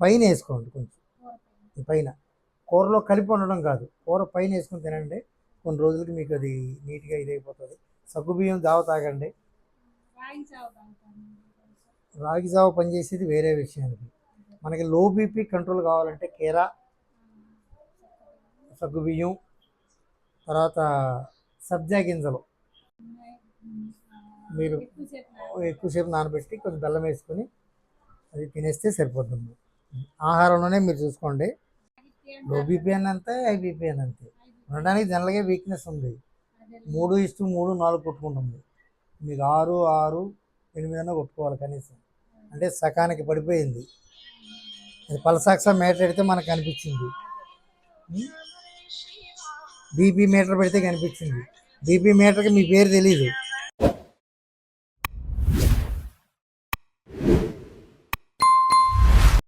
పైన వేసుకోండి కొంచెం పైన. కూరలో కలిపి ఉండడం కాదు, కూర పైన వేసుకొని తినండి. కొన్ని రోజులకి మీకు అది నీట్గా ఇదైపోతుంది. సగ్గుబియ్యం జావ తాగండి. రాగి జావ పనిచేసేది వేరే విషయానికి. మనకి లో బీపీ కంట్రోల్ కావాలంటే కీరా, సగ్గుబియ్యం, తర్వాత సబ్జా గింజలు మీరు ఎక్కువసేపు నానబెట్టి కొంచెం బెల్లం వేసుకొని అది తినేస్తే సరిపోతుంది. ఆహారంలోనే మీరు చూసుకోండి. లో బీపీ అని అంతే, హై బీపీ అని అంతే. ఉండడానికి జనరల్గా వీక్నెస్ ఉంది. 3:3 4 కొట్టుకుంటుంది. మీకు 6 6 8 అన్నా కొట్టుకోవాలి కనీసం. అంటే సకానికి పడిపోయింది. అది పల్సాక్స మీటర్ పెడితే మనకు కనిపించింది. బీపీ మీటర్ పెడితే కనిపించింది. బీపీ మీటర్కి మీ పేరు తెలీదు.